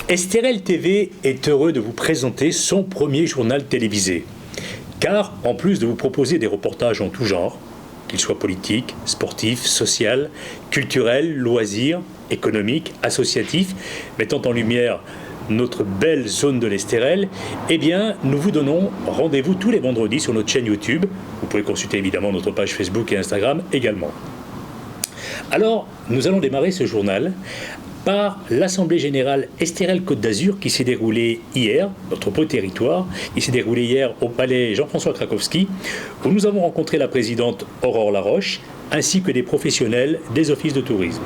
Estérel TV est heureux de vous présenter son premier journal télévisé. Car, en plus de vous proposer des reportages en tout genre, qu'ils soient politiques, sportifs, sociaux, culturels, loisirs, économiques, associatifs, mettant en lumière notre belle zone de l'Estérel, eh bien, nous vous donnons rendez-vous tous les vendredis sur notre chaîne YouTube. Vous pouvez consulter évidemment notre page Facebook et Instagram également. Alors, nous allons démarrer ce journal par l'Assemblée Générale Estérel Côte d'Azur qui s'est déroulée hier, notre beau territoire. Il s'est déroulé hier au palais Jean-François Krakowski, où nous avons rencontré la présidente Aurore Laroche, ainsi que des professionnels des offices de tourisme.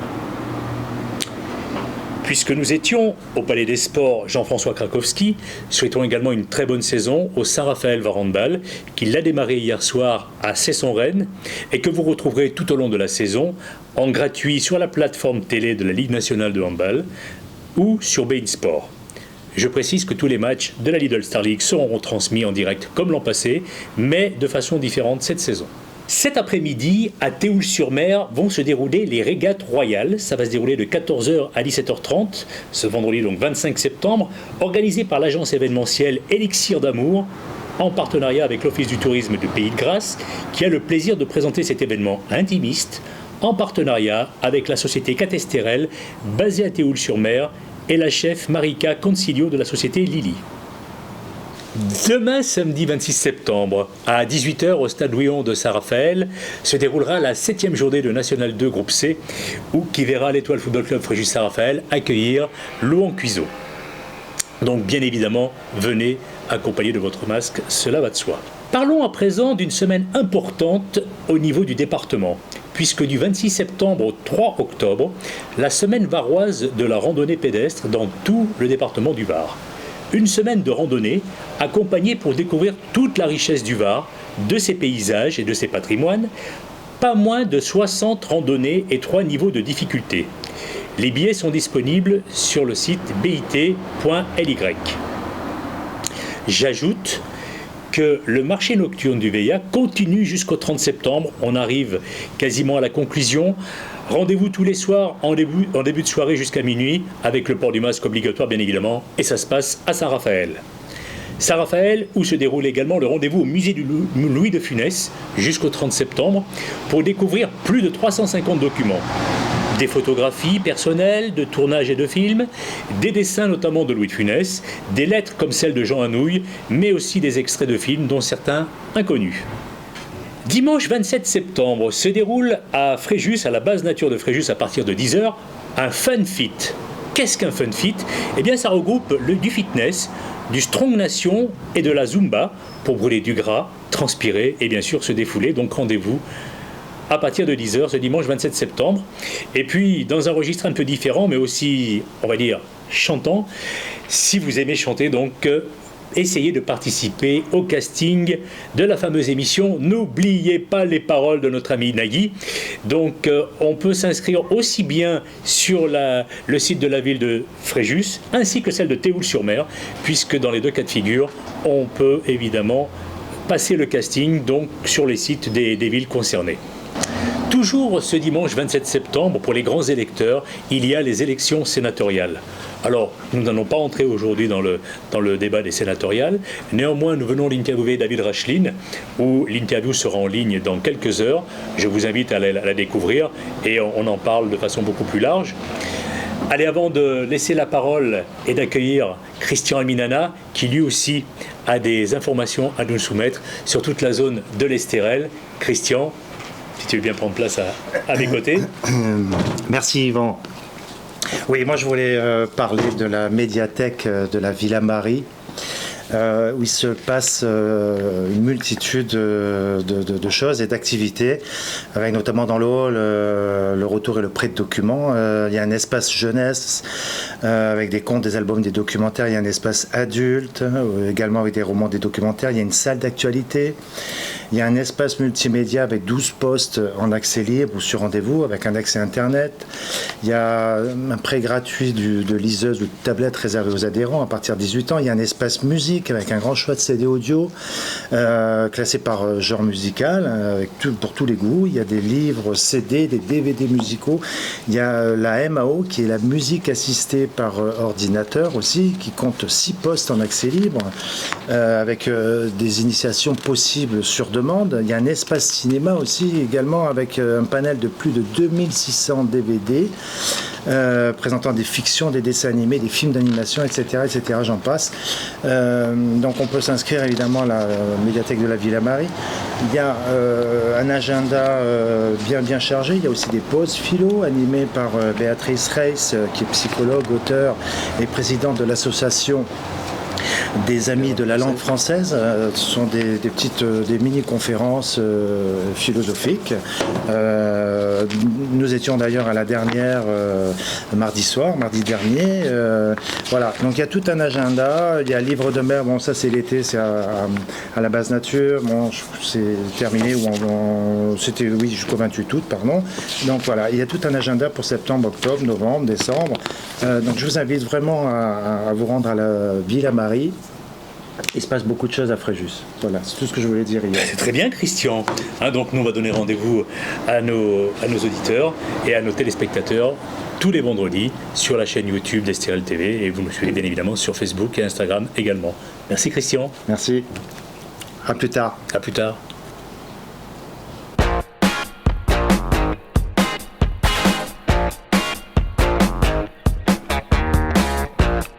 Puisque nous étions au Palais des Sports Jean-François Krakowski, souhaitons également une très bonne saison au Saint-Raphaël Varandbal, qui l'a démarré hier soir à Cesson-Rennes et que vous retrouverez tout au long de la saison en gratuit sur la plateforme télé de la Ligue nationale de handball ou sur beIN Sport. Je précise que tous les matchs de la Lidl Star League seront retransmis en direct comme l'an passé, mais de façon différente cette saison. Cet après-midi, à Théoul-sur-Mer, vont se dérouler les régates royales. Ça va se dérouler de 14h à 17h30, ce vendredi donc 25 septembre, organisé par l'agence événementielle Elixir d'Amour, en partenariat avec l'Office du tourisme de Pays de Grasse, qui a le plaisir de présenter cet événement intimiste, en partenariat avec la société Catestérel, basée à Théoul-sur-Mer, et la chef Marika Concilio de la société Lily. Demain, samedi 26 septembre, à 18h au stade Louis XI de Saint-Raphaël, se déroulera la 7e journée de National 2 Groupe C, qui verra l'Étoile Football Club Fréjus Saint-Raphaël accueillir Louhans-Cuiseaux. Donc bien évidemment, venez accompagné de votre masque, cela va de soi. Parlons à présent d'une semaine importante au niveau du département, puisque du 26 septembre au 3 octobre, la semaine varoise de la randonnée pédestre dans tout le département du Var. Une semaine de randonnée accompagnée pour découvrir toute la richesse du Var, de ses paysages et de ses patrimoines, pas moins de 60 randonnées et 3 niveaux de difficulté. Les billets sont disponibles sur le site bit.ly. J'ajoute que le marché nocturne du VIA continue jusqu'au 30 septembre. On arrive quasiment à la conclusion. Rendez-vous tous les soirs en début de soirée jusqu'à minuit, avec le port du masque obligatoire bien évidemment, et ça se passe à Saint-Raphaël. Saint-Raphaël, où se déroule également le rendez-vous au musée du Louis de Funès, jusqu'au 30 septembre, pour découvrir plus de 350 documents. Des photographies personnelles, de tournages et de films, des dessins notamment de Louis de Funès, des lettres comme celle de Jean Anouilh, mais aussi des extraits de films dont certains inconnus. Dimanche 27 septembre se déroule à Fréjus, à la base nature de Fréjus, à partir de 10h, un Fun Fit. Qu'est-ce qu'un Fun Fit ? Eh bien, ça regroupe du fitness, du Strong Nation et de la Zumba pour brûler du gras, transpirer et bien sûr se défouler. Donc rendez-vous à partir de 10h ce dimanche 27 septembre. Et puis, dans un registre un peu différent, mais aussi, on va dire, chantant, si vous aimez chanter, donc essayez de participer au casting de la fameuse émission N'oubliez pas les paroles de notre ami Nagui. Donc on peut s'inscrire aussi bien sur le site de la ville de Fréjus ainsi que celle de Théoul-sur-Mer, puisque dans les deux cas de figure, on peut évidemment passer le casting donc sur les sites des villes concernées. Toujours ce dimanche 27 septembre, pour les grands électeurs, il y a les élections sénatoriales. Alors, nous n'allons pas entrer aujourd'hui dans le débat des sénatoriales. Néanmoins, nous venons d'interviewer David Racheline, où l'interview sera en ligne dans quelques heures. Je vous invite à la découvrir et on en parle de façon beaucoup plus large. Allez, avant de laisser la parole et d'accueillir Christian Alminana, qui lui aussi a des informations à nous soumettre sur toute la zone de l'Estérel. Christian, si tu veux bien prendre place à mes côtés. Merci Yvan. Oui, moi je voulais parler de la médiathèque de la Villa Marie, où il se passe une multitude de choses et d'activités, avec notamment dans le hall le retour et le prêt de documents. Il y a un espace jeunesse avec des contes, des albums, des documentaires. Il y a un espace adulte, également avec des romans, des documentaires. Il y a une salle d'actualité. Il y a un espace multimédia avec 12 postes en accès libre ou sur rendez-vous avec un accès Internet. Il y a un prêt gratuit de liseuse ou de tablette réservé aux adhérents à partir de 18 ans. Il y a un espace musique avec un grand choix de CD audio classé par genre musical pour tous les goûts. Il y a des livres CD, des DVD musicaux. Il y a la MAO qui est la musique assistée par ordinateur aussi, qui compte 6 postes en accès libre avec des initiations possibles sur demande. Il y a un espace cinéma aussi également avec un panel de plus de 2600 DVD présentant des fictions, des dessins animés, des films d'animation, etc., etc., j'en passe. Donc on peut s'inscrire évidemment à la médiathèque de la Villa Marie. Il y a un agenda bien chargé. Il y a aussi des pauses philo animées par Béatrice Reiss, qui est psychologue, auteure et présidente de l'association des amis de la langue française. Ce sont des petites des mini-conférences philosophiques. Nous étions d'ailleurs à la dernière mardi dernier. Voilà, donc il y a tout un agenda. Il y a livre de mer, bon ça c'est l'été, c'est à la base nature. Bon, c'est terminé, c'était oui jusqu'au 28 août, pardon. Donc voilà, il y a tout un agenda pour septembre, octobre, novembre, décembre. Donc je vous invite vraiment à vous rendre à la Villa Marie. Il se passe beaucoup de choses à Fréjus. Voilà, c'est tout ce que je voulais dire hier. C'est très bien, Christian. Donc nous, on va donner rendez-vous à nos auditeurs et à nos téléspectateurs tous les vendredis sur la chaîne YouTube d'Estérel TV, et vous nous suivez bien évidemment sur Facebook et Instagram également. Merci, Christian. Merci. À plus tard. À plus tard.